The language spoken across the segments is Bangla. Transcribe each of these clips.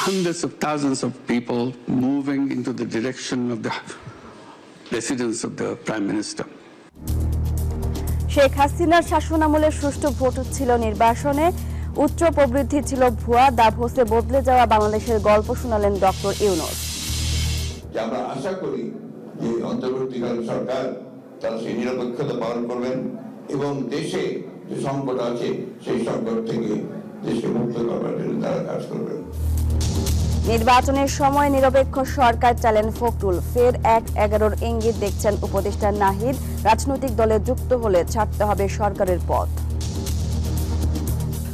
hundreds of thousands of people moving into the direction of the residence of the Prime Minister. Sheikh হাসিনার শাসনামলে সুষ্ঠু ভোট ছিল নির্বাচনে, উচ্চ প্রবৃদ্ধি ছিল ভুয়া, দাভোসে বদলে যাওয়া বাংলাদেশের গল্প শোনালেন ডক্টর ইউনূস। আমরা আশা করি যে অন্তর্বর্তীকালীন সরকার তারা সেই নিরপেক্ষতা পালন করবেন এবং দেশে যে সংকট আছে সেই সংকট থেকে দেশকে মুক্ত করবার জন্য তারা কাজ করবেন। নির্বাচনের সময় নিরপেক্ষ সরকার চালেন ফখরুল, ফের ১-১১ ইঙ্গিত দেখছেন উপদেষ্টা নাহিদ। রাজনৈতিক দলে যুক্ত হলে ছাড়তে হবে সরকারের পথ।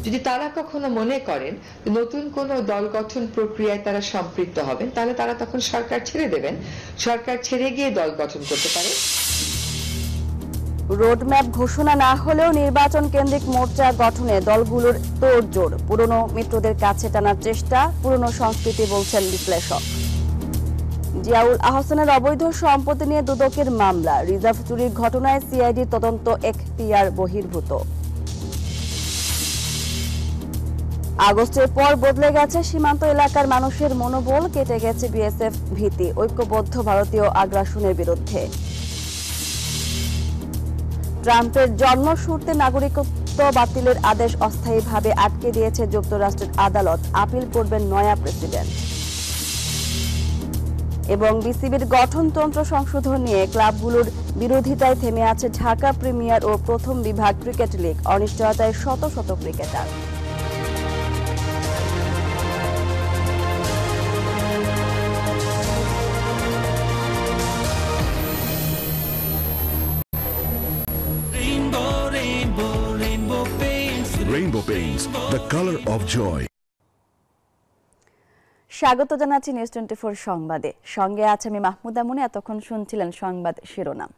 যদি তারা কখনো মনে করেন নতুন কোন দল গঠন প্রক্রিয়ায় তারা সম্পৃক্ত হবেন, তাহলে তারা তখন সরকার ছেড়ে দেবেন, সরকার ছেড়ে গিয়ে দল গঠন করতে পারে। রোডম্যাপ ঘোষণা না হলেও নির্বাচন কেন্দ্রিক মোর্চা গঠনে দলগুলোর তোড়জোড়, পুরনো মিত্রদের কাছে টানার চেষ্টা, পুরনো সংস্কৃতি বলছেন বিশ্লেষক। জিয়াউল আহসানের অবৈধ সম্পত্তি নিয়ে দুদকের মামলা, রিজার্ভ চুরির ঘটনায় সিআইডির তদন্ত এখতিয়ার বহির্ভূত। আগস্টের পর বদলে গেছে সীমান্ত এলাকার মানুষের মনোবল, কেটে গেছে বিএসএফ ভীতি, ঐক্যবদ্ধ ভারতীয় আগ্রাসনের বিরুদ্ধে। ট্রাম্পের জন্মসূত্রে নাগরিকত্ব বাতিলের আদেশ অস্থায়ীভাবে আটকে দিয়েছে যুক্তরাষ্ট্রের আদালত, আপিল করবেন নয়া প্রেসিডেন্ট। এবং বিসিবির গঠনতন্ত্র সংশোধন নিয়ে ক্লাবগুলোর বিরোধিতায় থেমে আছে ঢাকা প্রিমিয়ার ও প্রথম বিভাগ ক্রিকেট লীগ, অনিশ্চয়তায় শত শত cricketer. Rainbow Paints, the color of joy. স্বাগত জানাচ্ছি নিউজ 24 সংবাদে, সঙ্গে আছে আমি মাহমুদা মুনি। এতক্ষণ শুনছিলেন সংবাদ শিরোনাম।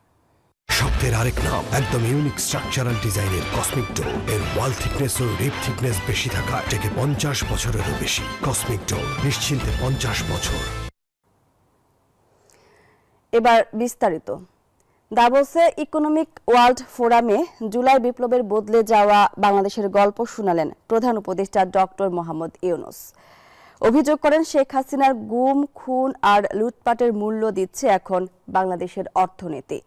শব্দের আরেক নাম, একদম ইউনিক স্ট্রাকচারাল ডিজাইনের কসমিক ডোর, এর ওয়াল থিকনেস ও রিপ থিকনেস বেশি থাকা থেকে 50 বছরেরও বেশি। কসমিক ডোর, নিশ্চিন্তে 50 বছর। এবার বিস্তারিত। দাভোসে ইকোনমিক ওয়ার্ল্ড ফোরামে জুলাই বিপ্লবের বদলে যাওয়া বাংলাদেশের গল্প শোনালেন প্রধান উপদেষ্টা ডক্টর মোহাম্মদ ইউনূস। অভিযোগ করেন শেখ হাসিনার গুম, খুন আর লুটপাটের মূল্য দিচ্ছে এখন বাংলাদেশের অর্থনীতি।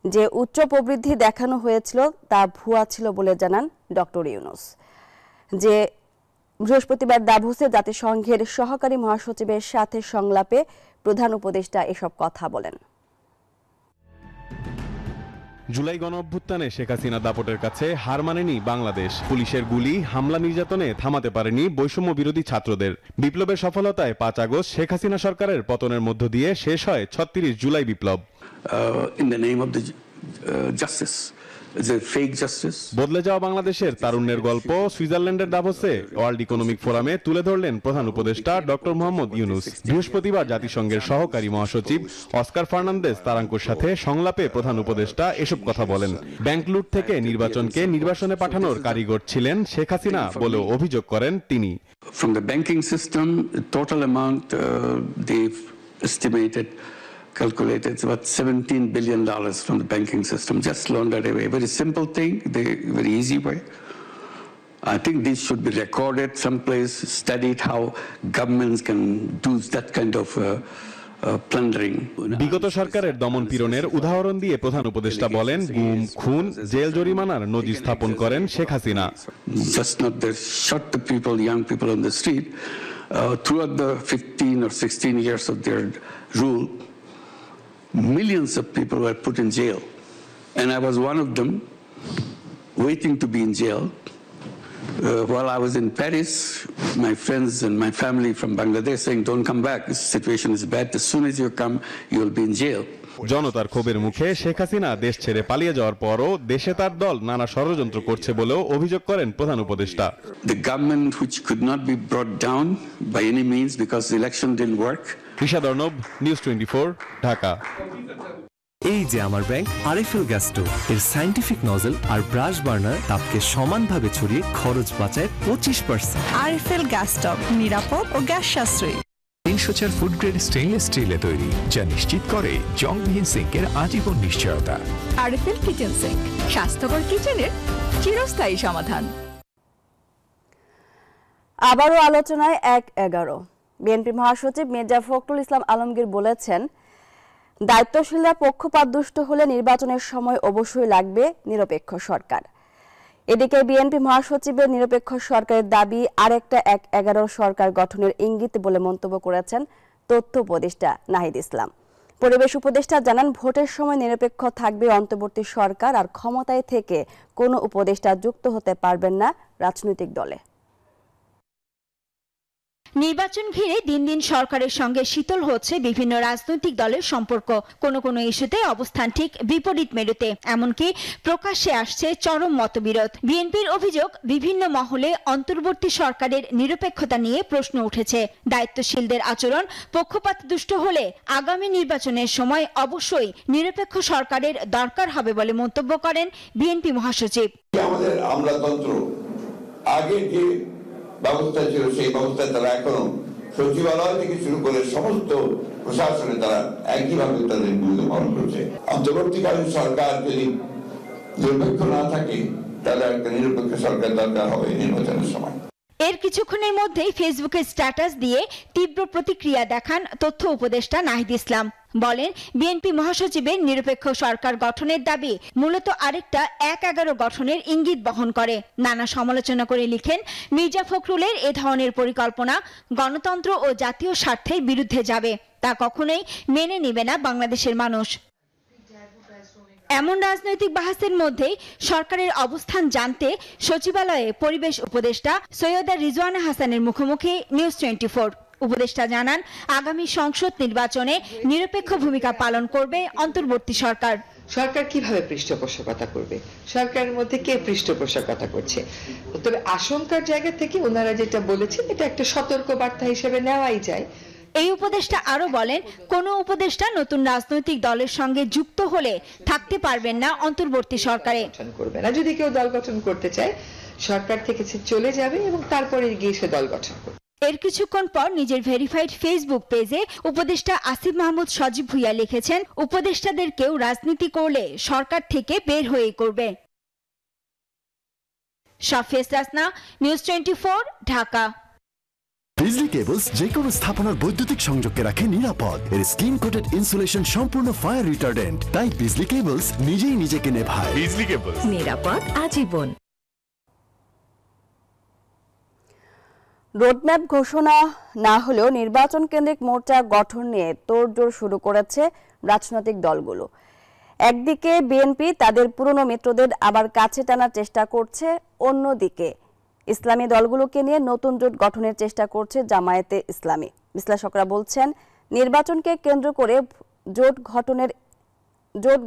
যে উচ্চ প্রবৃদ্ধি দেখানো হয়েছিল তা ভুয়া ছিল বলে জানান ডক্টর ইউনূস। যে বৃহস্পতিবার দাভোসে জাতিসংঘের সহকারী মহাসচিবের সাথে সংলাপে প্রধান উপদেষ্টা এসব কথা বলেন। জুলাই গণঅভ্যুত্থানে শেখ হাসিনা দাপটের কাছে হার মানেনি বাংলাদেশ। পুলিশের গুলি, হামলা, নির্যাতনে থামাতে পারেনি বৈষম্য বিরোধী ছাত্রদের। বিপ্লবের সফলতায় 5 আগস্ট শেখ হাসিনা সরকারের পতনের মধ্য দিয়ে শেষ হয় 36 জুলাই বিপ্লব। বদলে যাওয়া বাংলাদেশের তারুণ্যের গল্প সুইজারল্যান্ডের দাভোসে ওয়ার্ল্ড ইকোনমিক ফোরামে তুলে ধরলেন প্রধান উপদেষ্টা ডক্টর মোহাম্মদ ইউনূস। বৃহস্পতিবার জাতিসংঘের সহকারী মহাসচিব অস্কার ফার্নান্দেজ তারাঙ্কোর সাথে সংলাপে প্রধান উপদেষ্টা এসব কথা বলেন। ব্যাংক লুট থেকে নির্বাচনকে নির্বাসনে পাঠানোর কারিগর ছিলেন শেখ হাসিনা বলেও অভিযোগ করেন তিনি। From the banking system, the total amount they've estimated calculated it's about $17 billion from the banking system, just laundered away. A very simple thing, very easy way. I think this should be recorded someplace, studied how governments can do that kind of plundering. বিগত সরকারের দমন পীড়নের উদাহরণ দিয়ে প্রধান উপদেষ্টা বলেন, গুম, খুন, জেল জরিমানার নজির স্থাপন করেন Sheikh Hasina. Just not they shot the people, young people on the street. Throughout the 15 or 16 years of their rule, millions of people were put in jail, and I was one of them, waiting to be in jail. While I was in Paris, my friends and my family from Bangladesh saying, "Don't come back. This situation is bad. As soon as you come, you will be in jail." জনতার ক্ষোভের মুখে শেখ হাসিনা দেশ ছেড়ে পালিয়ে যাওয়ার পরও দেশে তার দল নানা ষড়যন্ত্র করছে বলেও অভিযোগ করেন প্রধান উপদেষ্টা। The government which could not be brought down by any means because the election didn't work. Rishad Arnab, news 24, Dhaka. এই যে আমার ব্যাংক আরএফএল গ্যাস স্টোভ, এর সায়েন্টিফিক নজল আর ব্রাশ বার্নার তাপকে সমানভাবে ছড়িয়ে খরচ বাঁচায় 25%। আরএফএল গ্যাস স্টোভ নিরাপদ ও গ্যাস সাশ্রয়ী। 304 ফুড গ্রেড স্টেইনলেস স্টিলে তৈরি, যা নিশ্চিত করে জংবিহীন সিঙ্কের আজীবন নিশ্চয়তা। আরএফএল কিচেন সিঙ্ক, স্বাস্থ্যকর কিচেনের চিরস্থায়ী সমাধান। আবারও আলোচনায় 1-11 বিএনপি মহাসচিব মির্জা ফখরুল ইসলাম আলমগীর বলেছেন, দায়িত্বশীলরা পক্ষপাতদুষ্ট হলে নির্বাচনের সময় অবশ্যই লাগবে নিরপেক্ষ সরকার। এদিকে বিএনপি মহাসচিবের নিরপেক্ষ সরকারের দাবি আরেকটা ১/১১ সরকার গঠনের ইঙ্গিত বলে মন্তব্য করেছেন তথ্য উপদেষ্টা নাহিদ ইসলাম। পরিবেশ উপদেষ্টা জানান, ভোটের সময় নিরপেক্ষ থাকবে অন্তর্বর্তী সরকার, আর ক্ষমতায় থেকে কোনো উপদেষ্টা যুক্ত হতে পারবেন না রাজনৈতিক দলে। নির্বাচন ঘিরে দিন দিন সরকারের সঙ্গে শীতল হচ্ছে বিভিন্ন রাজনৈতিক দলের সম্পর্ক। কোনো কোনো ইস্যুতে অবস্থান ঠিক বিপরীত মেরুতে, এমনকি প্রকাশ্যে আসছে চরম মতবিরোধ। বিএনপির অভিযোগ, বিভিন্ন মহলে অন্তর্বর্তী সরকারের নিরপেক্ষতা নিয়ে প্রশ্ন উঠেছে। দায়িত্বশীলদের আচরণ পক্ষপাতদুষ্ট হলে আগামী নির্বাচনের সময় অবশ্যই নিরপেক্ষ সরকারের দরকার হবে বলে মন্তব্য করেন বিএনপি মহাসচিব। আমাদের আমলাতন্ত্র আগে যে ব্যবস্থা ছিল সেই ব্যবস্থায় তারা এখনো সচিবালয় থেকে শুরু করে সমস্ত প্রশাসনে তারা একইভাবে তাদের ভূমিকা পালন করছে। অন্তর্বর্তীকালীন সরকার যদি নিরপেক্ষ না থাকে তাহলে একটা নিরপেক্ষ সরকার দরকার হবে নির্বাচনের সময়। এর কিছুক্ষণের মধ্যেই ফেসবুকে স্ট্যাটাস দিয়ে তীব্র প্রতিক্রিয়া দেখান তথ্য উপদেষ্টা নাহিদ ইসলাম। বলেন, বিএনপি মহাসচিবের নিরপেক্ষ সরকার গঠনের দাবি মূলত আরেকটা ১/১১ গঠনের ইঙ্গিত বহন করে। নানা সমালোচনা করে লিখেন, মির্জা ফখরুলের এ ধরনের পরিকল্পনা গণতন্ত্র ও জাতীয় স্বার্থের বিরুদ্ধে যাবে, তা কখনোই মেনে নেবে না বাংলাদেশের মানুষ। এমন রাজনৈতিক বাহাসের মধ্যেই সরকারের অবস্থান জানতে সচিবালয়ে পরিবেশ উপদেষ্টা সৈয়দা রিজওয়ানা হাসানের মুখোমুখি নিউজ 24। উপদেষ্টা জানান, আগামী সংসদ নির্বাচনে নিরপেক্ষ ভূমিকা পালন করবে অন্তর্বর্তী সরকার। সরকার কিভাবে পৃষ্ঠপোষকতা করবে, সরকারের মধ্যে কে পৃষ্ঠপোষকতা করছে। তবে আশঙ্কার জায়গা থেকে ওনারা যেটা বলেছেন এটা একটা সতর্ক বার্তা হিসেবে নেওয়াই যায়। এই উপদেষ্টা আরো বলেন, কোনো উপদেষ্টা নতুন রাজনৈতিক দলের সঙ্গে যুক্ত হলে থাকতে পারবেন না অন্তর্বর্তী সরকারে। করবে না, যদি কেউ দল গঠন করতে চায় সরকার থেকে চলে যাবে এবং তারপরে গিয়ে সে দল গঠন করবে। এর কিছুক্ষণ পর নিজের ভেরিফাইড ফেসবুক পেজে উপদেষ্টা আসিফ মাহমুদ সজীব ভুইয়া লিখেছেন, উপদেষ্টাদের কেউ রাজনীতি করলে সরকার থেকে বের হয়ে করবে। শাফিয়া রাসনা, নিউজ 24, ঢাকা। বিজলি কেবলস যে কোনো স্থাপনার বৈদ্যুতিক সংযোগকে রাখে নিরাপদ। এর স্কিন কোটেড ইনসুলেশন সম্পূর্ণ ফায়ার রিটার্ডেন্ট, তাই বিজলি কেবলস নিজেই নিজেকে নেভায়। বিজলি কেবলস, নিরাপদ আজীবন। রোডম্যাপ ঘোষণা না হলেও নির্বাচন কেন্দ্রিক মোর্চা গঠন নিয়ে তোড়জোড় শুরু করেছে রাজনৈতিক দলগুলো। একদিকে বিএনপি তাদের পুরনো মিত্রদের আবার কাছে টানার চেষ্টা করছে, অন্যদিকে ইসলামী দলগুলোকে নিয়ে নতুন জোট গঠনের চেষ্টা করছে জামায়াতে ইসলামী। বিশ্লেষকরা বলছেন, নির্বাচনকে কেন্দ্র করে জোট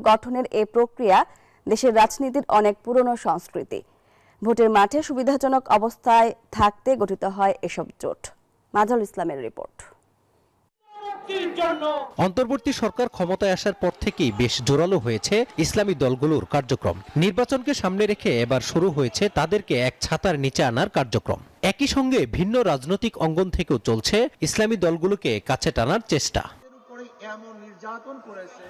গঠনের এই প্রক্রিয়া দেশের রাজনীতির অনেক পুরনো সংস্কৃতি। ভোটের মাঠে সুবিধাজনক অবস্থায় থাকতে গঠিত হয় এসব জোট। মাজাল ইসলামের রিপোর্ট। অন্তর্বর্তী সরকার ক্ষমতায় আসার পর থেকেই বেশ জোরালো হয়েছে ইসলামী দলগুলোর কার্যক্রম। নির্বাচনকে সামনে রেখে এবার শুরু হয়েছে তাদেরকে এক ছাতার নিচে আনার কার্যক্রম। একই সঙ্গে ভিন্ন রাজনৈতিক অঙ্গন থেকেও চলছে ইসলামী দলগুলোকে কাছে টানার চেষ্টা।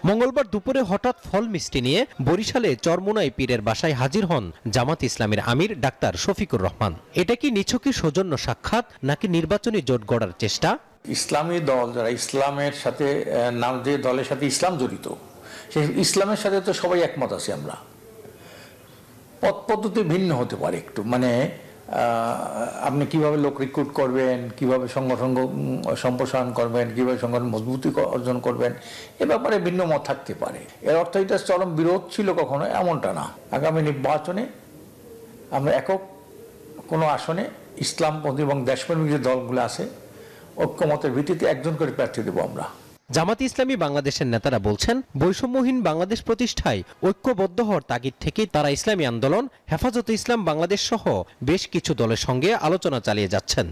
মঙ্গলবার দুপুরে হঠাৎ ফল মিষ্টি নিয়ে বরিশালে চরমোনাই পীরের বাসায় হাজির হন জামাত ইসলামের আমির ডাক্তার শফিকুর রহমান। এটা কি নিছকই সৌজন্য সাক্ষাৎ নাকি নির্বাচনী জোট গড়ার চেষ্টা? ইসলামী দল যারা ইসলামের সাথে নাম, যে দলের সাথে ইসলাম জড়িত, সেই ইসলামের সাথে তো সবাই একমত আছি আমরা। পথ পদ্ধতি ভিন্ন হতে পারে একটু, মানে আপনি কিভাবে লোক রিক্রুট করবেন, কিভাবে সংগঠন সম্প্রসারণ করবেন, কিভাবে সংগঠন মজবুতি অর্জন করবেন, এ ব্যাপারে ভিন্ন মত থাকতে পারে। এর অর্থ এটা চরম বিরোধ ছিল কখনো, এমনটা না। আগামী নির্বাচনে আমরা একক কোনো আসনে ইসলামপন্থী এবং দেশপ্রেমিক যে দলগুলো আছে ঐক্যমতের ভিত্তিতে একজন করে প্রার্থী দেব আমরা। জামাত ইসলামী বাংলাদেশের নেতারা বলছেন, বৈষম্যহীন বাংলাদেশ প্রতিষ্ঠায় ঐক্যবদ্ধ হওয়ার তাগিদ থেকে তারা ইসলামী আন্দোলন, হেফাজতে ইসলাম বাংলাদেশ সহ বেশ কিছু দলের সঙ্গে আলোচনা চালিয়ে যাচ্ছেন।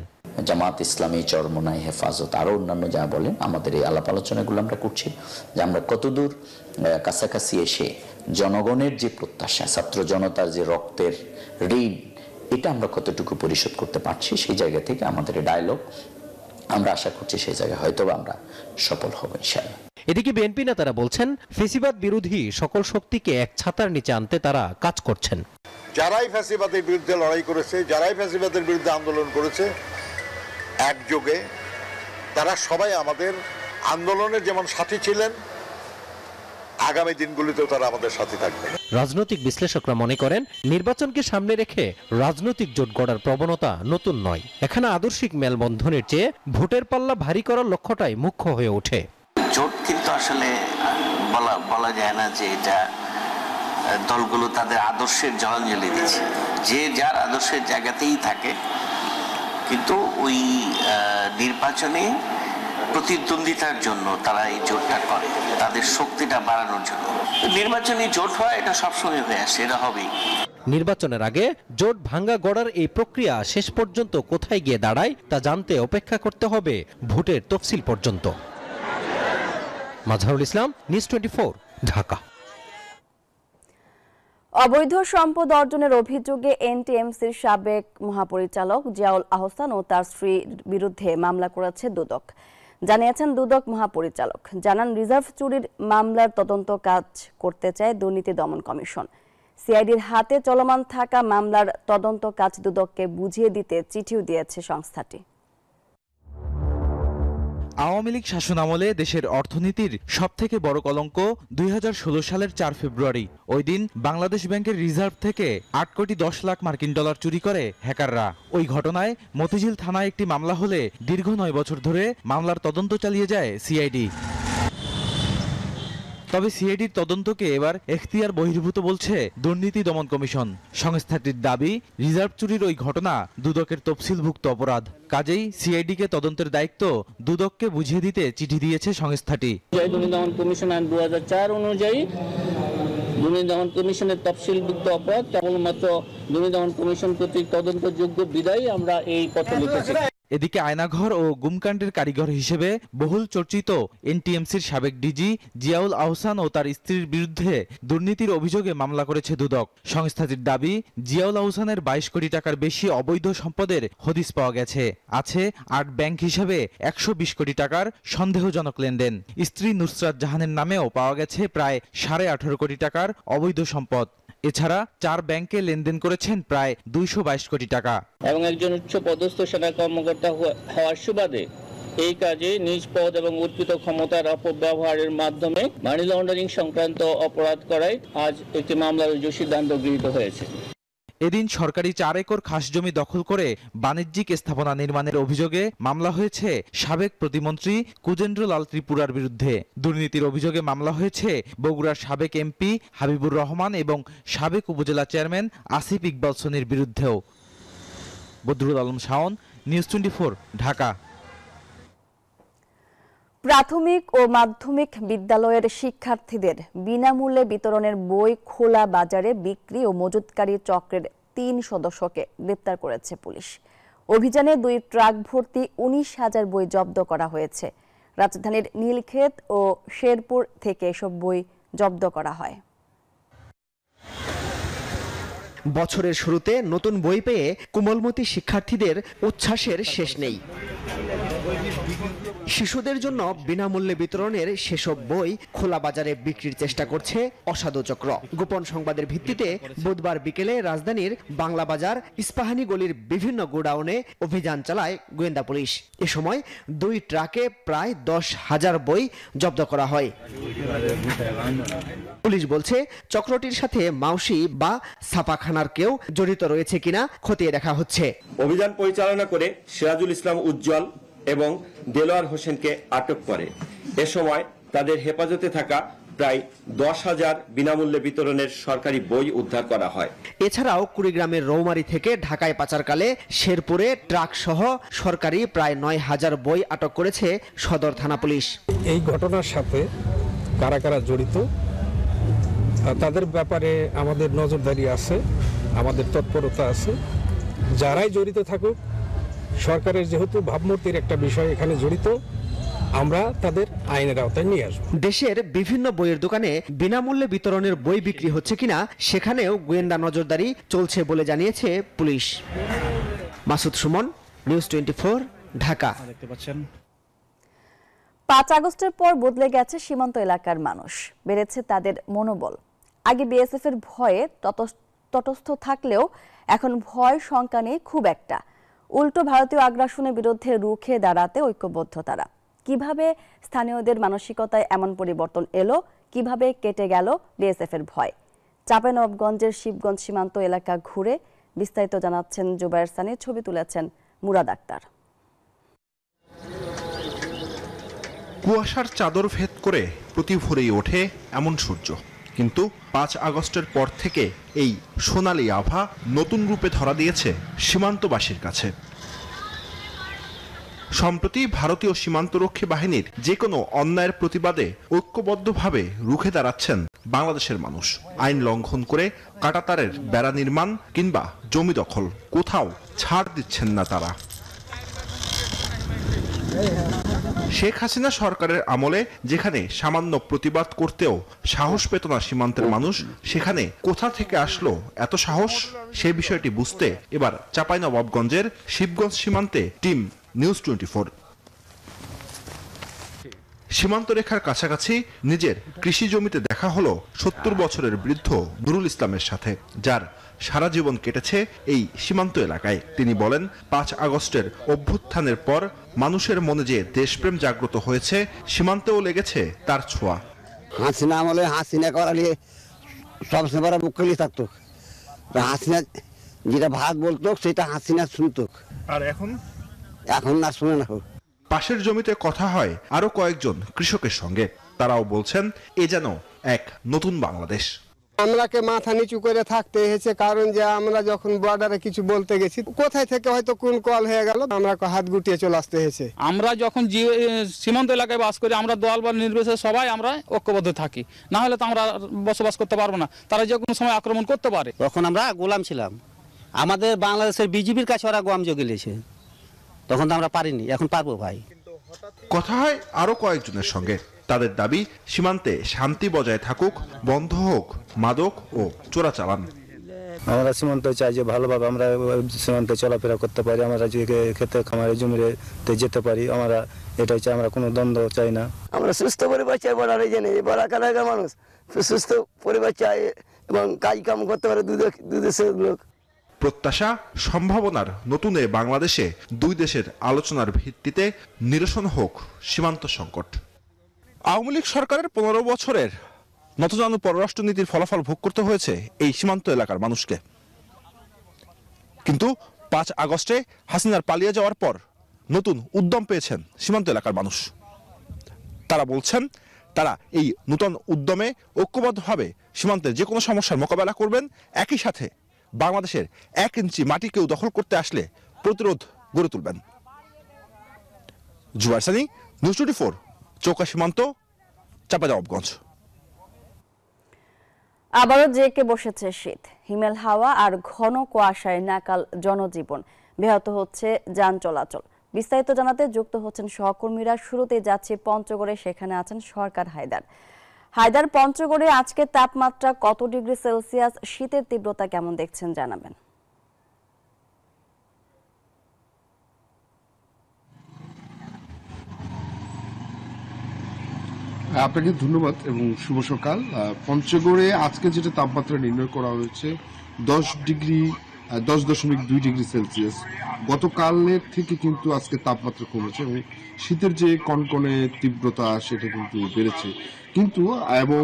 জামাত ইসলামী, চরমোনাই, হেফাজত আরো অন্যান্য যা বলেন, আমাদের এই আলাপ আলোচনাগুলো আমরা করছি যে আমরা কতদূর কাছাকাছি এসে জনগণের যে প্রত্যাশা, ছাত্র জনতার যে রক্তের ঋণ, এটা আমরা কতটুকু পরিশোধ করতে পারছি। সেই জায়গা থেকে আমাদের ডায়ালগ, আমরা আশা করছি সেই জায়গায় হয়তো আমরা সফল হব ইনশাআল্লাহ। এদিকে বিএনপি নেতারা বলছেন, ফ্যাসিবাদ বিরোধী সকল শক্তিকে এক ছাতার নিচে আনতে তারা কাজ করছেন। যারাই ফ্যাসিবাদের বিরুদ্ধে লড়াই করেছে, যারাই ফ্যাসিবাদের বিরুদ্ধে আন্দোলন করেছে, একযোগে তারা সবাই আমাদের আন্দোলনের যেমন সাথী ছিলেন, আগামী দিনগুলিতেও তারা আমাদের সাথে থাকবে। রাজনৈতিক বিশ্লেষকরা মনে করেন, নির্বাচনকে সামনে রেখে রাজনৈতিক জোট গড়ার প্রবণতা নতুন নয়। এখানে আদর্শিক মেলবন্ধনের চেয়ে ভোটের পাল্লা ভারী করার লক্ষ্যটাই মুখ্য হয়ে ওঠে। জোট কিন্তু আসলে বলা যায় না যে এটা দলগুলো তাদের আদর্শের জলাঞ্জলি দিচ্ছে, যে যার আদর্শের জায়গাতেই থাকে, কিন্তু ওই নির্বাচনে প্রতিদ্বন্দ্বিতার জন্য তারা এই জোটটা করে, তাদের শক্তিটা বাড়ানোর জন্য। নির্বাচনী জোট হয়, এটা সবসময় হয়ে আসে, এটা হবেই। নির্বাচনের আগে জোট ভাঙ্গা গড়ার এই প্রক্রিয়া শেষ পর্যন্ত কোথায় গিয়ে দাঁড়ায় তা জানতে অপেক্ষা করতে হবে ভোটের তফসিল পর্যন্ত। মাজহারুল ইসলাম, নিউজ 24, ঢাকা। অবৈধ সম্পদ অর্জনের অভিযোগে এনটিএমসির সাবেক মহাপরিচালক জিয়াউল আহসান ও তার স্ত্রীর বিরুদ্ধে মামলা করেছে দুদক। জানিয়েছেন দুদক মহাপরিচালক। জানান, রিজার্ভ চুরির মামলার তদন্ত কাজ করতে চায় দুর্নীতি দমন কমিশন। সিআইডির হাতে চলমান থাকা মামলার তদন্ত কাজ দুদককে বুঝিয়ে দিতে চিঠিও দিয়েছে সংস্থাটি। আওয়ামী লীগ শাসনামলে দেশের অর্থনীতির সবথেকে বড় কলঙ্ক 2016 সালের 4 ফেব্রুয়ারি। ওই দিন বাংলাদেশ ব্যাংকের রিজার্ভ থেকে 8 কোটি 10 লাখ মার্কিন ডলার চুরি করে হ্যাকাররা। ওই ঘটনায় মতিঝিল থানায় একটি মামলা হলে দীর্ঘ 9 বছর ধরে মামলার তদন্ত চালিয়ে যায় সিআইডি। তবে সিআইডির তদন্তকে এবার এখতিয়ার বহির্ভূত বলছে দুর্নীতি দমন কমিশন। সংস্থাটির দাবি, রিজার্ভ চুরির ওই ঘটনা দুদকের তফসিলভুক্ত অপরাধ। কাজেই সিআইডিকে তদন্তের দায়িত্ব দুদককে বুঝিয়ে দিতে চিঠি দিয়েছে সংস্থাটি। দুর্নীতি দমন কমিশন আইন 2004 অনুযায়ী দুর্নীতি দমন কমিশনের তফসিলভুক্ত অপরাধ কেবলমাত্র দুর্নীতি দমন কমিশন কর্তৃক তদন্তযোগ্য বিধায় আমরা এই পত্র লিখেছি। এদিকে আয়নাঘর ও গুমকাণ্ডের কারিগর হিসেবে বহুল চর্চিত এনটিএমসির সাবেক ডিজি জিয়াউল আহসান ও তার স্ত্রীর বিরুদ্ধে দুর্নীতির অভিযোগে মামলা করেছে দুদক। সংস্থাটির দাবি, জিয়াউল আহসানের 22 কোটি টাকার বেশি অবৈধ সম্পদের হদিস পাওয়া গেছে। আছে 8 ব্যাংক হিসাবে 120 কোটি টাকার সন্দেহজনক লেনদেন। স্ত্রী নুসরাত জাহানের নামেও পাওয়া গেছে প্রায় 18.5 কোটি টাকার অবৈধ সম্পদ। এছাড়া 4 ব্যাংকে লেনদেন করেছেন প্রায় 222 কোটি টাকা। এবং একজন উচ্চ পদস্থ সেনা কর্মকর্তা হওয়ার সুবাদে এই কাজে নিজ পদ এবং অর্পিত ক্ষমতার অপব্যবহারের মাধ্যমে মানি লন্ডারিং সংক্রান্ত অপরাধ করায় আজ একটি মামলার রুজু সিদ্ধান্ত গৃহীত হয়েছে। এদিন সরকারি 4 একর খাস জমি দখল করে বাণিজ্যিক স্থাপনা নির্মাণের অভিযোগে মামলা হয়েছে সাবেক প্রতিমন্ত্রী কুজেন্দ্র লাল ত্রিপুরার বিরুদ্ধে। দুর্নীতির অভিযোগে মামলা হয়েছে বগুড়ার সাবেক এমপি হাবিবুর রহমান এবং সাবেক উপজেলা চেয়ারম্যান আসিফ ইকবাল সোনির বিরুদ্ধেও। বদরুল আলম শাওন, নিউজ 24, ঢাকা। প্রাথমিক ও মাধ্যমিক বিদ্যালয়ের শিক্ষার্থীদের বিনামূল্যে বিতরণের বই খোলা বাজারে বিক্রি ও মজুতকারী চক্রের 3 সদস্যকে গ্রেপ্তার করেছে পুলিশ। অভিযানে 2 ট্রাক ভর্তি 19,000 বই জব্দ করা হয়েছে। রাজধানীর নীলক্ষেত ও শেরপুর থেকে এসব বই জব্দ করা হয়। বছরের শুরুতে নতুন বই পেয়ে কোমলমতি শিক্ষার্থীদের উচ্ছ্বাসের শেষ নেই। শিশুদের জন্য বিনামূল্যে বিতরণের সেসব বই খোলা বাজারে বিক্রির চেষ্টা করছে অসাধু চক্র। গোপন সংবাদের ভিত্তিতে বুধবার বিকেলে রাজধানীর বাংলা বাজার, ইস্পাহানি গলির বিভিন্ন গোডাউনে অভিযান চালায় গোয়েন্দা পুলিশ। এ সময় 2 ট্রাকে প্রায় 10,000 বই জব্দ করা হয়। পুলিশ বলছে, চক্রটির সাথে মাউসি বা ছাপাখানার কেউ জড়িত রয়েছে কিনা খতিয়ে দেখা হচ্ছে। অভিযান পরিচালনা করে সিরাজুল ইসলাম উজ্জ্বল এবং দেলোয়ার হোসেনকে আটক করে। এ সময় তাদের হেফাজতে থাকা প্রায় 10,000 বিনামূল্যে বিতরণের সরকারি বই উদ্ধার করা হয়। এছাড়াও কুড়িগ্রামের রৌমারী থেকে ঢাকায় পাচারকালে শেরপুরে ট্রাক সহ সরকারি প্রায় 9,000 বই আটক করেছে সদর থানা পুলিশ। এই ঘটনার সাথে কারা কারা জড়িত তাদের ব্যাপারে আমাদের নজরদারি আছে, আমাদের তৎপরতা আছে। যারাই জড়িত থাকুক, সরকারের যেহেতু ভাবমূর্তির একটা বিষয় এখানে জড়িত, আমরা তাদের আইনের আওতায় নিয়ে আসব। দেশের বিভিন্ন বইয়ের দোকানে বিনামূল্যে বিতরণের বই বিক্রি হচ্ছে কিনা সেখানেও গোয়েন্দা নজরদারি চলছে বলে জানিয়েছে পুলিশ। মাসুদ সুমন, নিউজ 24, ঢাকা। 5 আগস্টের পর বদলে গেছে সীমান্ত এলাকার মানুষ, বেড়েছে তাদের মনোবল। আগে বিএসএফ এর ভয়ে তটস্থ থাকলেও এখন ভয় শঙ্কা নেই খুব একটা। উল্টো ভারতীয় আগ্রাসনের বিরুদ্ধে রুখে দাঁড়াতে ঐক্যবদ্ধ তারা। কিভাবে স্থানীয়দের মানসিকতায় এমন পরিবর্তন এলো, কিভাবে কেটে গেল বিএসএফ এর ভয়? চাঁপাইনবাবগঞ্জের শিবগঞ্জ সীমান্ত এলাকা ঘুরে বিস্তারিত জানাচ্ছেন জুবায়ের সানি, ছবি তুলেছেন মুরাদ আক্তার। কুয়াশার চাদর ভেদ করে প্রতি ভোরেই ওঠে এমন সূর্য, কিন্তু 5 আগস্টের পর থেকে এই সোনালী আভা নতুন রূপে ধরা দিয়েছে সীমান্তবাসীর কাছে। সম্প্রতি ভারতীয় সীমান্তরক্ষী বাহিনীর যে কোনো অন্যায়ের প্রতিবাদে ঐক্যবদ্ধভাবে রুখে দাঁড়াচ্ছেন বাংলাদেশের মানুষ। আইন লঙ্ঘন করে কাঁটাতারের বেড়া নির্মাণ কিংবা জমি দখল, কোথাও ছাড় দিচ্ছেন না তারা। শেখ হাসিনা সরকারের আমলে যেখানে সামান্য প্রতিবাদ করতেও সাহস পেত না সীমান্তের মানুষ, সেখানে কোথা থেকে আসলো এত সাহস? সেই বিষয়টি বুঝতে এবার চাঁপাইনবাবগঞ্জের শিবগঞ্জ সীমান্তে টিম নিউজ 24। সীমান্ত রেখার কাছাকাছি নিজের কৃষি জমিতে দেখা হলো 70 বছরের বৃদ্ধ নুরুল ইসলামের সাথে, যার সারা জীবন কেটেছে এই সীমান্ত এলাকায়। তিনি বলেন, 5 আগস্টের অভ্যুত্থানের পর মানুষের মনে যে দেশপ্রেম জাগ্রত হয়েছে, সীমান্তেও লেগেছে তার ছোঁয়া। হাসিনা আমলে হাসিনা করালে সবসময় বড় মুখ্যলি থাকতো, হাসিনা যেটা ভাত বলতো সেটা হাসিনা শুনতো, আর এখন না শুনে না। পাশের জমিতে কথা হয় আরো কয়েকজন কৃষকের সঙ্গে, তারাও বলছেন এ যেন এক নতুন বাংলাদেশ। আমরাকে মাথা নিচু করে থাকতে হয়েছে, কারণ যে আমরা যখন বর্ডারে কিছু বলতে গেছি, কোথায় থেকে হয়তো কোন কল হয়ে গেল, আমরা হাত গুটিয়ে চলে আসতে হয়েছে। আমরা যখন সীমান্ত এলাকায় বাস করি, আমরা দল বা নির্বিশেষে সবাই আমরা ঐক্যবদ্ধ থাকি, না হলে তো আমরা বসবাস করতে পারবো না। তারা যে কোনো সময় আক্রমণ করতে পারে। তখন আমরা গোলাম ছিলাম, আমাদের বাংলাদেশের বিজিবির কাছে ওরা গোলাম জগিয়েছে, তখন তো আমরা পারিনি, এখন পারবো ভাই। কথা হয় আরো কয়েকজনের সঙ্গে, তাদের দাবি সীমান্তে শান্তি বজায় থাকুক, বন্ধ হোক মাদক ও চোরাচালান। আমরা সীমান্তে চাই যে ভালোভাবে আমরা সীমান্তে চলাফেরা করতে পারি, আমরা যে খেতে খামারে জমিতে যেতে পারি, আমরা এটাই চাই, আমরা কোনো দ্বন্দ্ব চাই না। আমরা সুস্থ পরিবার চাই, বর্ডারে জেনে বর্ডার মানুষ সুস্থ পরিবার চাই এবং কাজ কাম করতে পারে দুই দেশের লোক। প্রত্যাশা সম্ভাবনার নতুন বাংলাদেশে দুই দেশের আলোচনার ভিত্তিতে নিরসন হোক সীমান্ত সংকট। আওয়ামী লীগ সরকারের 15 বছরের নতজানু পররাষ্ট্রনীতির ফলাফল ভোগ করতে হয়েছে এই সীমান্ত এলাকার মানুষকে। কিন্তু 5 আগস্টে হাসিনার পালিয়ে যাওয়ার পর নতুন উদ্যম পেয়েছেন সীমান্ত এলাকার মানুষ। তারা বলছেন তারা এই নতুন উদ্যমে ঐক্যবদ্ধভাবে সীমান্তের যে কোনো সমস্যার মোকাবেলা করবেন, একই সাথে বাংলাদেশের 1 ইঞ্চি মাটি কেউ দখল করতে আসলে প্রতিরোধ গড়ে তুলবেন। জুবায়ের সানি, নিউজ 24, চৌকা সীমান্ত, চাঁপাইনবাবগঞ্জ। আবারও জেঁকে বসেছে শীত, হিমেল হাওয়া আর ঘন কুয়াশায় নাকাল জনজীবন, ব্যাহত হচ্ছে যান চলাচল। বিস্তারিত জানাতে যুক্ত হচ্ছেন সহকর্মীরা। শুরুতেই যাচ্ছে পঞ্চগড়ে, সেখানে আছেন সরকার হায়দার। পঞ্চগড়ে আজকে তাপমাত্রা কত ডিগ্রি সেলসিয়াস, শীতের তীব্রতা কেমন দেখছেন জানাবেন। আপনাকে ধন্যবাদ এবং শুভ সকাল। পঞ্চগড়ে আজকে যেটা তাপমাত্রা নির্ণয় করা হয়েছে 10.2 ডিগ্রি সেলসিয়াস। গতকালের থেকে কিন্তু আজকে তাপমাত্রা কমেছে এবং শীতের যে কনকনে তীব্রতা সেটা কিন্তু বেড়েছে, কিন্তু এবং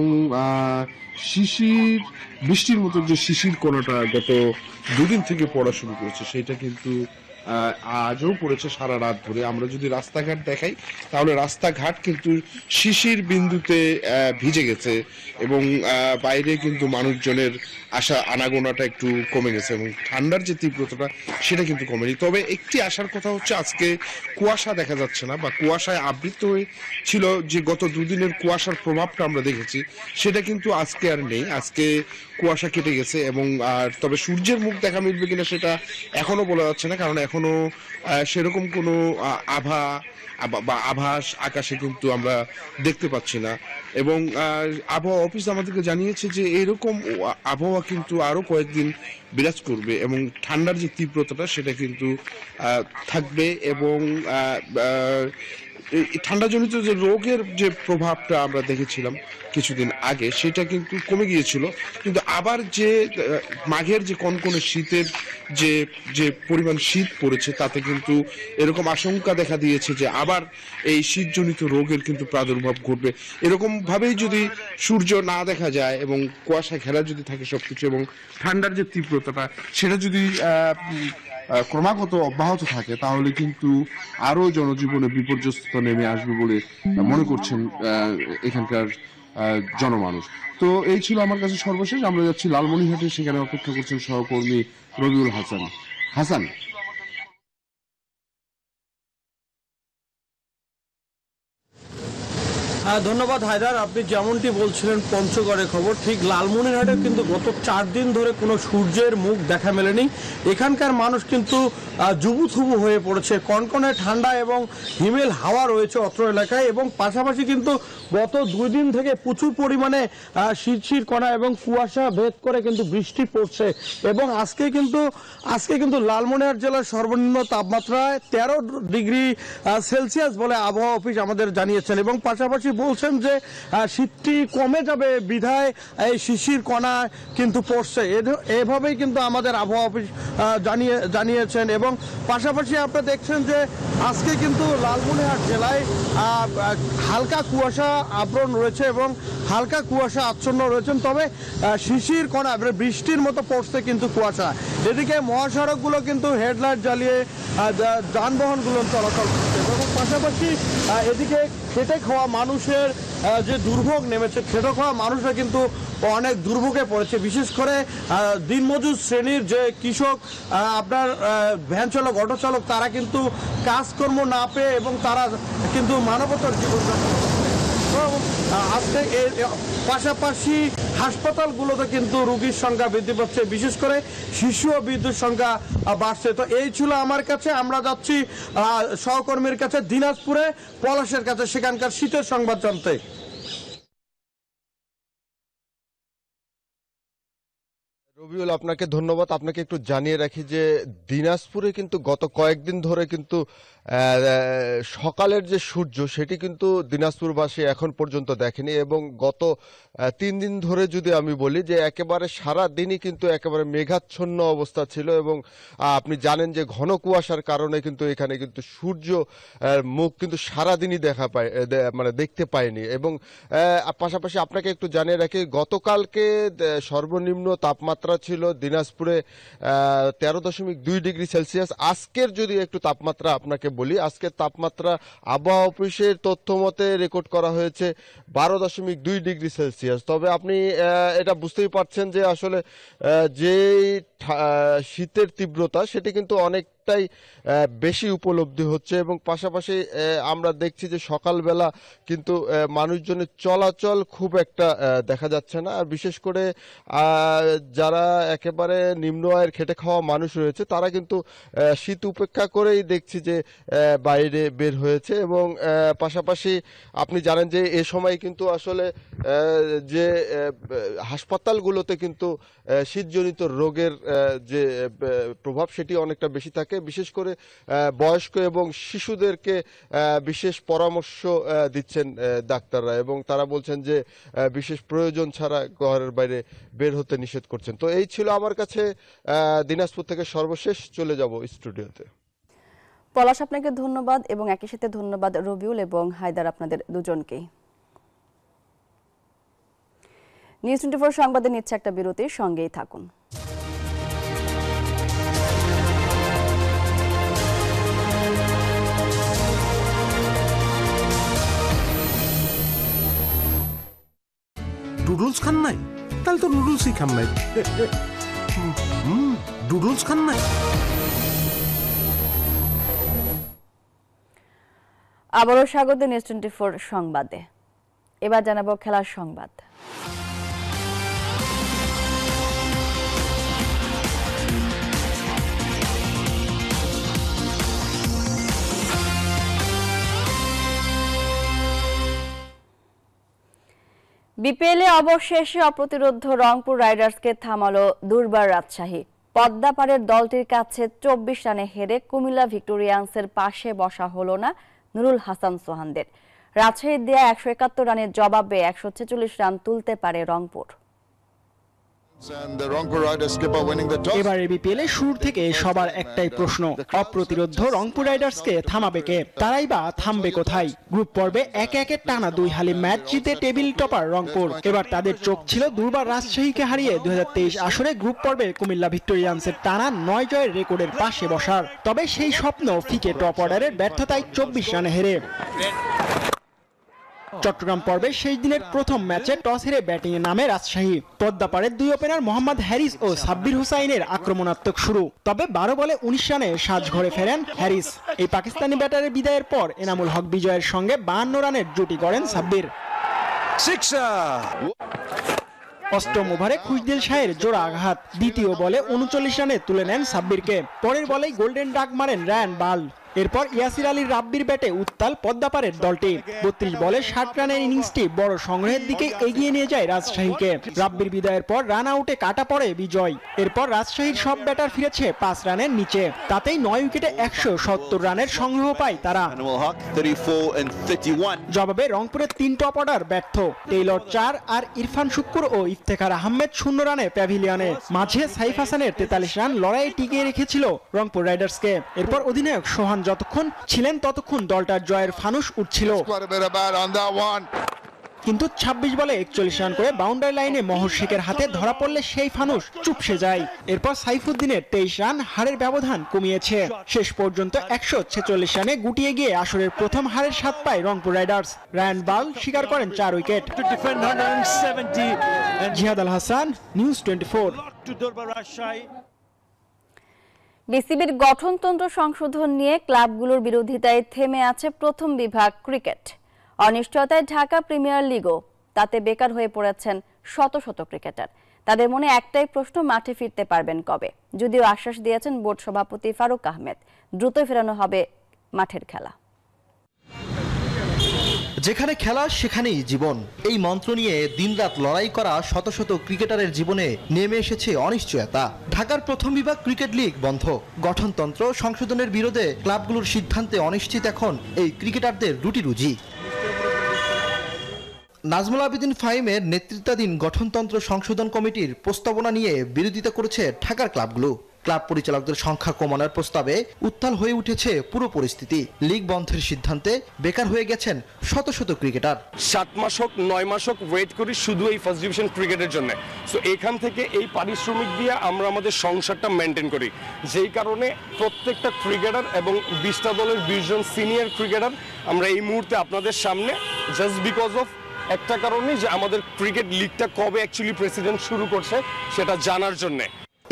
বৃষ্টির মতো যে শিশির কণাটা গত দুদিন থেকে পড়া শুরু করেছে, সেটা কিন্তু আজও পড়েছে সারা রাত ধরে। আমরা যদি রাস্তাঘাট দেখাই তাহলে রাস্তাঘাট কিন্তু শিশির বিন্দুতে ভিজে গেছে এবং বাইরে কিন্তু মানুষজনের আসা আনাগোনাটা একটু কমে গেছে এবং ঠান্ডার যে তীব্রতাটা সেটা কিন্তু কমেনি। তবে একটি আশার কথা হচ্ছে আজকে কুয়াশা দেখা যাচ্ছে না, বা কুয়াশায় আবৃত হয়ে ছিল যে গত দুদিনের কুয়াশার প্রভাবটা আমরা দেখেছি, সেটা কিন্তু আজকে আর নেই। আজকে কুয়াশা কেটে গেছে এবং তবে সূর্যের মুখ দেখা মিলবে কিনা সেটা এখনো বলা যাচ্ছে না, কারণ এখনো সেরকম কোনো আভাস আকাশে কিন্তু আমরা দেখতে পাচ্ছি না। এবং আবহাওয়া অফিস আমাদেরকে জানিয়েছে যে এরকম আবহাওয়া কিন্তু আরো কয়েকদিন বিরাজ করবে এবং ঠান্ডার যে তীব্রতাটা সেটা কিন্তু থাকবে এবং এই ঠান্ডাজনিত যে রোগের যে প্রভাবটা আমরা দেখেছিলাম কিছুদিন আগে সেটা কিন্তু কমে গিয়েছিল, কিন্তু আবার যে মাঘের যে কনকনে শীতের যে যে পরিমাণ শীত পড়েছে তাতে কিন্তু এরকম আশঙ্কা দেখা দিয়েছে যে আবার এই শীতজনিত রোগের কিন্তু প্রাদুর্ভাব ঘটবে। এরকম ভাবেই যদি সূর্য না দেখা যায় এবং কুয়াশা ঘেরা যদি থাকে সবকিছু এবং ঠান্ডার যে তীব্রতাটা সেটা যদি ক্রমাগত অব্যাহত থাকে তাহলে কিন্তু আরো জনজীবনে বিপর্যস্ততা নেমে আসবে বলে মনে করছেন এখানকার জনমানুষ। তো এই ছিল আমার কাছে সর্বশেষ। আমরা যাচ্ছি লালমনিরহাটে, সেখানে অপেক্ষা করছেন সহকর্মী রবিউল হাসান। ধন্যবাদ হায়দার। আপনি যেমনটি বলছিলেন পঞ্চগড়ের খবর, ঠিক লালমনিরহাটে কিন্তু গত 4 দিন ধরে কোনো সূর্যের মুখ দেখা মেলেনি। এখানকার মানুষ কিন্তু জুবুথুবু হয়ে পড়েছে। কনকনে ঠান্ডা এবং হিমেল হাওয়া রয়েছে অত্র এলাকায়, এবং পাশাপাশি কিন্তু গত 2 দিন থেকে প্রচুর পরিমাণে শিরশির কণা এবং কুয়াশা ভেদ করে কিন্তু বৃষ্টি পড়ছে। এবং আজকে কিন্তু লালমনিরহাট জেলার সর্বনিম্ন তাপমাত্রা 13 ডিগ্রি সেলসিয়াস বলে আবহাওয়া অফিস আমাদের জানিয়েছেন, এবং পাশাপাশি বলছেন যে শীতটি কমে যাবে বিধায় এই শিশির কণা কিন্তু পড়ছে। এভাবেই কিন্তু আমাদের আবহাওয়া অফিস জানিয়েছেন। এবং পাশাপাশি আপনারা দেখছেন যে আজকে কিন্তু লালমনিরহাট জেলায় হালকা কুয়াশা আবরণ রয়েছে এবং হালকা কুয়াশা আচ্ছন্ন রয়েছেন, তবে শিশির কণা বৃষ্টির মতো পড়ছে কিন্তু কুয়াশা। এদিকে মহাসড়কগুলো কিন্তু হেডলাইট জ্বালিয়ে যানবাহনগুলো চলাচল করছে, এবং পাশাপাশি এদিকে খেটে খাওয়া মানুষের যে দুর্ভোগ নেমেছে, খেটে খাওয়া মানুষরা কিন্তু অনেক দুর্ভোগে পড়েছে। বিশেষ করে দিনমজুর শ্রেণীর যে কৃষক, আপনার ভ্যান চালক, অটো চালক, তারা কিন্তু কাজকর্ম না পেয়ে এবং তারা কিন্তু মানবতার জীবনযাপন আজকে এর পাশাপাশি হাসপাতালগুলোতে কিন্তু রোগীর সংখ্যা বৃদ্ধি পাচ্ছে, বিশেষ করে শিশু ও বৃদ্ধের সংখ্যা বাড়ছে। তো এই ছিল আমার কাছে। আমরা যাচ্ছি সহকর্মীর কাছে দিনাজপুরে, পলাশের কাছে, সেখানকার শীতের সংবাদ জানতে। রবিউল, আপনাকে ধন্যবাদ। আপনাকে একটু জানিয়ে রাখি যে দিনাজপুরে কিন্তু গত কয়েকদিন ধরে কিন্তু সকালের যে সূর্য সেটি কিন্তু দিনাজপুরবাসী এখন পর্যন্ত দেখেনি, এবং গত 3 দিন ধরে যদি আমি বলি যে একেবারে সারা দিনই কিন্তু একেবারে মেঘাচ্ছন্ন অবস্থা ছিল, এবং আপনি জানেন যে ঘন কুয়াশার কারণে কিন্তু এখানে কিন্তু সূর্য মুখ কিন্তু সারাদিনই দেখতে পায়নি। এবং পাশাপাশি আপনাকে একটু জানিয়ে রাখি, গতকালকে সর্বনিম্ন তাপমাত্রা ছিল দিনাজপুরে 13.2 ডিগ্রি সেলসিয়াস। আজকের যদি একটু তাপমাত্রা আপনাকে বলি, আজকের তাপমাত্রা আবহাওয়া অফিসের তথ্য মতে রেকর্ড করা হয়েছে 12.2 ডিগ্রি সেলসিয়াস। তবে আপনি এটা বুঝতেই পারছেন যে আসলে যে শীতের তীব্রতা সেটি কিন্তু অনেকটাই বেশি উপলব্ধি হচ্ছে, এবং পাশাপাশি আমরা দেখছি যে সকালবেলা কিন্তু মানুষজনের চলাচল খুব একটা দেখা যাচ্ছে না। আর বিশেষ করে যারা একেবারে নিম্ন আয়ের খেটে খাওয়া মানুষ রয়েছে তারা কিন্তু শীত উপেক্ষা করেই দেখছি যে বাইরে বের হয়েছে। এবং পাশাপাশি আপনি জানেন যে এ সময় কিন্তু আসলে যে হাসপাতালগুলোতে কিন্তু শীতজনিত রোগের যে প্রভাব সেটি অনেকটা বেশি থাকে। বিশেষ করে বয়স্ক এবং শিশুদেরকে বিশেষ পরামর্শ দিচ্ছেন ডাক্তাররা, এবং তারা বলছেন যে বিশেষ প্রয়োজন ছাড়া ঘরের বাইরে বের হতে নিষেধ করছেন। তো এই ছিল আমার কাছে দিনাজপুর থেকে সর্বশেষ। চলে যাব স্টুডিওতে। পলাশ, আপনাকে ধন্যবাদ, এবং একই সাথে ধন্যবাদ রবিউল এবং হায়দার, আপনাদের দুজনকেই। নিউজ 24 সংবাদে নিচ্ছে একটা বিরতির, সঙ্গেই থাকুন। নুডলস খান নাই? তাহলে তো নুডলসই খান নাই। নুডলস খান নাই? আবারও স্বাগত নিউজ 24 সংবাদে। এবার জানাবো খেলার সংবাদ। বিপিএলে অবশেষে অপ্রতিরোধ্য রংপুর রাইডার্সকে থামালো দুর্বার রাজশাহী। পদ্মাপাড়ের দলটির কাছে 24 রানে হেরে কুমিল্লা ভিক্টোরিয়ান্সের পাশে বসা হলো না নুরুল হাসান সোহানদের। রাজশাহীর দেয়া 171 রানের জবাবে 146 রান তুলতে পারে রংপুর। এবারে বিপিএলে শুরু থেকে সবার একটাই প্রশ্ন, অপ্রতিরোধ রংপুর রাইডার্সকে থামাবে কে? তারাই বা থামবে কোথায়? গ্রুপ পর্বে একে একে টানা 2 হালি ম্যাচ জিতে টেবিল টপার রংপুর। এবার তাদের চোখ ছিল দুর্বার রাজশাহীকে হারিয়ে 2023 আসরে গ্রুপ পর্বে কুমিল্লা ভিক্টোরিয়ান্সের টানা 9 জয়ের রেকর্ডের পাশে বসার। তবে সেই স্বপ্ন ফিকে টপ অর্ডারের ব্যর্থতায় 24 রানে হেরে। চট্টগ্রাম পর্বে শেষ দিনের প্রথম ম্যাচে টস হেরে ব্যাটিংয়ে নামে রাজশাহী। পদ্মাপাড়ের 2 ওপেনার মোহাম্মদ হ্যারিস ও সাব্বির হুসাইনের আক্রমণাত্মক শুরু। তবে 12 বলে 19 রানে সাজঘরে ফেরেন হ্যারিস। এই পাকিস্তানি ব্যাটারের বিদায়ের পর এনামুল হক বিজয়ের সঙ্গে 52 রানের জুটি গড়েন সাব্বির। অষ্টম ওভারে খুশদিল শাহের জোড়া আঘাত। দ্বিতীয় বলে 39 রানে তুলে নেন সাব্বিরকে। পরের বলেই গোল্ডেন ডাক মারেন রায়ান বাল। এরপর ইয়াসির আলীর রাব্বির ব্যাটে উত্তাল পদ্মাপাড়ের দলটি। 32 বলে 60 রানের ইনিংসটি বড় সংগ্রহের দিকে এগিয়ে নিয়ে যায় রাজশাহীকে। রাব্বির বিদায়ের পর রান আউটে কাটা পড়ে বিজয়। এরপর রাজশাহীর সব ব্যাটার ফিরেছে 5 রানের নিচে। তাতেই 9 উইকেটে 170 রানের সংগ্রহ পায় তারা। জবাবে রংপুরের 3 টপ অর্ডার ব্যর্থ। টেইলর 4 আর ইরফান শুক্কুর ও ইফতেখার আহমেদ 0 রানে প্যাভিলিয়নে। মাঝে সাইফ হাসানের 43 রান লড়াইয়ে টিকিয়ে রেখেছিল রংপুর রাইডার্সকে। এরপর অধিনায়ক সোহান যতক্ষণ ছিলেন ততক্ষণ দলটার জয়ের ফানুস উঠছিল। কিন্তু 26 বলে 41 রান করে বাউন্ডারি লাইনে মহর শেখের হাতে ধরা পড়লে সেই ফানুস চুপসে যায়। এরপর সাইফুদ্দিনের 23 রান হারের ব্যবধান কমিয়েছে। শেষ পর্যন্ত 146 রানে গুটিয়ে গিয়ে আসরের প্রথম হারের স্বাদ পায় রংপুর রাইডার্স। রায়ান বাল শিকার করেন 4 উইকেট। জিহাদ আল হাসান, নিউজ 24। বিসিবির গঠনতন্ত্র সংশোধন নিয়ে ক্লাবগুলোর বিরোধিতায় থেমে আছে প্রথম বিভাগ ক্রিকেট। অনিশ্চয়তায় ঢাকা প্রিমিয়ার লিগও। তাতে বেকার হয়ে পড়েছেন শত শত ক্রিকেটার। তাদের মনে একটাই প্রশ্ন, মাঠে ফিরতে পারবেন কবে? যদিও আশ্বাস দিয়েছেন বোর্ড সভাপতি ফারুক আহমেদ, দ্রুত ফেরানো হবে মাঠের খেলা। যেখানে খেলা সেখানেই জীবন, এই মন্ত্র নিয়ে দিনরাত লড়াই করা শত শত ক্রিকেটারের জীবনে নেমে এসেছে অনিশ্চয়তা। ঢাকার প্রথম বিভাগ ক্রিকেট লিগ বন্ধ। গঠনতন্ত্র সংশোধনের বিরোধে ক্লাবগুলোর সিদ্ধান্তে অনিশ্চিত এখন এই ক্রিকেটারদের রুটি রুজি। নাজমুল আবেদিন ফাহিমের নেতৃত্বাধীন গঠনতন্ত্র সংশোধন কমিটির প্রস্তাবনা নিয়ে বিরোধিতা করেছে ঢাকার ক্লাবগুলো। ক্লাব পরিচালকদের সংখ্যা কমানোর প্রস্তাবে উত্তাল হয়ে উঠেছে পুরো পরিস্থিতি। লিগ বন্ধের সিদ্ধান্তে বেকার হয়ে গেছেন শত শত ক্রিকেটার। 7 মাস হোক 9 মাস হোক ওয়েট করি শুধু এই ফার্স্ট ডিভিশন ক্রিকেটের জন্য। সো এখান থেকে এই পারিশ্রমিক দিয়ে আমরা আমাদের সংসারটা মেনটেন করি। যেই কারণে প্রত্যেকটা ক্রিকেটার এবং 20টা দলের 20 জন সিনিয়র ক্রিকেটার আমরা এই মুহূর্তে আপনাদের সামনে জাস্ট বিকজ অফ একটা কারণে যে আমাদের ক্রিকেট লিগটা কবে অ্যাকচুয়ালি প্রেসিডেন্ট শুরু করছে সেটা জানার জন্য।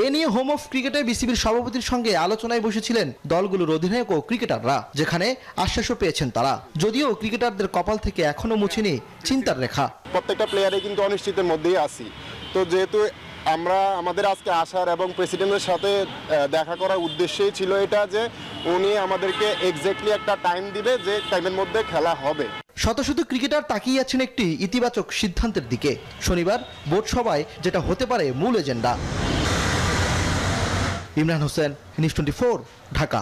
এ নিয়ে হোম অফ ক্রিকেটে বিসিবির সভাপতির সঙ্গে আলোচনায় বসেছিলেন দলগুলোর অধিনায়ক ও ক্রিকেটাররা, যেখানে আশ্বাসও পেয়েছেন তারা। যদিও ক্রিকেটারদের কপাল থেকে এখনো মুছেনি চিন্তার রেখা। প্রত্যেকটা প্লেয়ারে কিন্তু অনিশ্চিতের মধ্যেই আছি। তো যেহেতু আমরা আমাদের আজকে আসার এবং প্রেসিডেন্টের সাথে দেখা করার উদ্দেশ্যই ছিল এটা যে উনি আমাদেরকে এক্স্যাক্টলি একটা টাইম দিবে যে টাইমের মধ্যে খেলা হবে। শত শত ক্রিকেটার তাকিয়ে আছেন একটি ইতিবাচক সিদ্ধান্তের দিকে। শনিবার বোর্ড সভায় যেটা হতে পারে মূল এজেন্ডা। ইমরান হোসেন, নিউজ 24, ঢাকা।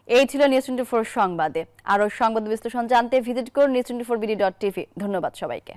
এই ছিল নিউজ 24 সংবাদে। আরো সংবাদ বিশ্লেষণ জানতে ভিজিট করুন news24bd.tv। ধন্যবাদ সবাইকে।